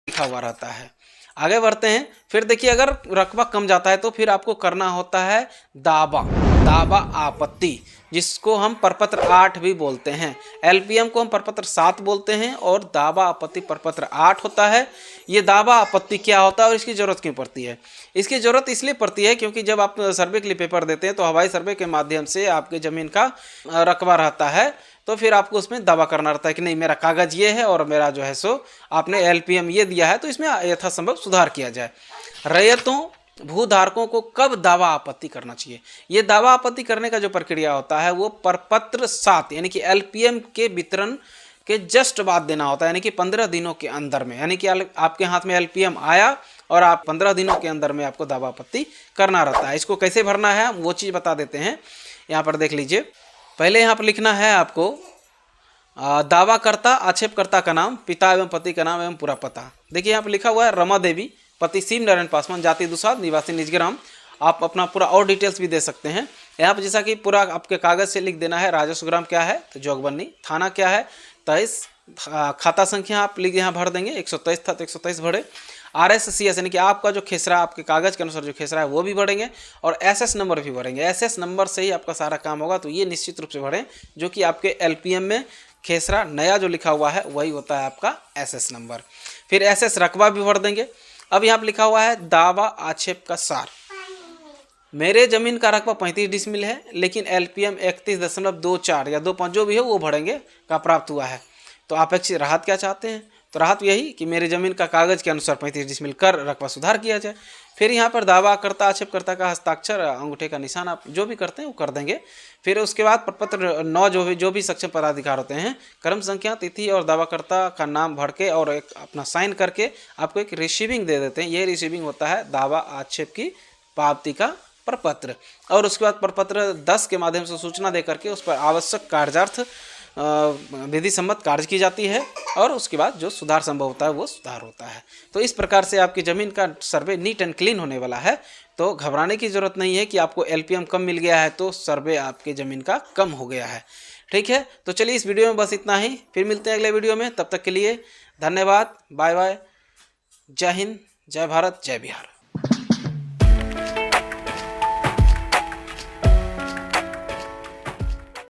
लिखा हुआ रहता है। आगे बढ़ते हैं। फिर देखिए, अगर रकबा कम जाता है तो फिर आपको करना होता है दावा, दावा आपत्ति, जिसको हम प्रपत्र 8 भी बोलते हैं। एलपीएम को हम प्रपत्र 7 बोलते हैं और दावा आपत्ति प्रपत्र 8 होता है। ये दावा आपत्ति क्या होता है और इसकी ज़रूरत क्यों पड़ती है? इसकी ज़रूरत इसलिए पड़ती है क्योंकि जब आप सर्वे के लिए पेपर देते हैं तो हवाई सर्वे के माध्यम से आपके ज़मीन का रकबा रहता है, तो फिर आपको उसमें दावा करना रहता है कि नहीं, मेरा कागज़ ये है और मेरा जो है सो आपने एलपीएम ये दिया है, तो इसमें यथासंभव सुधार किया जाए। रैयतों भूधारकों को कब दावा आपत्ति करना चाहिए? ये दावा आपत्ति करने का जो प्रक्रिया होता है वो प्रपत्र 7 यानी कि एलपीएम के वितरण के जस्ट बाद देना होता है, यानी कि 15 दिनों के अंदर में। यानी कि आपके हाथ में एलपीएम आया और आप 15 दिनों के अंदर में आपको दावा आपत्ति करना रहता है। इसको कैसे भरना है वो चीज़ बता देते हैं। यहाँ पर देख लीजिए, पहले यहाँ पर लिखना है आपको दावाकर्ता आक्षेपकर्ता का नाम, पिता एवं पति का नाम एवं पूरा पता। देखिए यहाँ पर लिखा हुआ है रमा देवी, पति शिव नारायण पासवान, जाति दुसाध, निवासी निजग्राम। आप अपना पूरा और डिटेल्स भी दे सकते हैं यहाँ पर, जैसा कि पूरा आपके कागज़ से लिख देना है। राजस्व ग्राम क्या है तो जोगबन्नी, थाना क्या है 23, खाता संख्या आप लिख यहाँ भर देंगे 123 था तो 123 भरे। RSCS यानी कि आपका जो खेसरा, आपके कागज़ के अनुसार जो खेसरा है वो भी भरेंगे और SS नंबर भी भरेंगे। SS नंबर से ही आपका सारा काम होगा, तो ये निश्चित रूप से भरें, जो कि आपके LPM में खेसरा नया जो लिखा हुआ है वही होता है आपका SS नंबर। फिर SS रकबा भी भर देंगे। अब यहाँ पर लिखा हुआ है दावा आक्षेप का सार। मेरे ज़मीन का रकबा 35 डिसमिल है, लेकिन LPM 31.24 या 25 जो भी है वो भरेंगे का प्राप्त हुआ है। तो अपेक्षित राहत क्या चाहते हैं? तो राहत यही कि मेरे ज़मीन का कागज़ के अनुसार 35 डिसमिल कर रकबा सुधार किया जाए। फिर यहाँ पर दावाकर्ता आक्षेपकर्ता का हस्ताक्षर, अंगूठे का निशान आप जो भी करते हैं वो कर देंगे। फिर उसके बाद प्रपत्र 9 जो भी सक्षम पदाधिकार होते हैं, क्रम संख्या, तिथि और दावाकर्ता का नाम भर के और एक अपना साइन करके आपको एक रिसीविंग दे देते हैं। ये रिसीविंग होता है दावा आक्षेप की पावती का प्रपत्र। और उसके बाद प्रपत्र 10 के माध्यम से सूचना दे करके उस पर आवश्यक कार्यार्थ विधि सम्मत कार्य की जाती है और उसके बाद जो सुधार संभव होता है वो सुधार होता है। तो इस प्रकार से आपकी ज़मीन का सर्वे नीट एंड क्लीन होने वाला है। तो घबराने की ज़रूरत नहीं है कि आपको LPM कम मिल गया है तो सर्वे आपके ज़मीन का कम हो गया है। ठीक है, तो चलिए इस वीडियो में बस इतना ही, फिर मिलते हैं अगले वीडियो में। तब तक के लिए धन्यवाद, बाय बाय, जय हिंद, जय भारत, जय बिहार।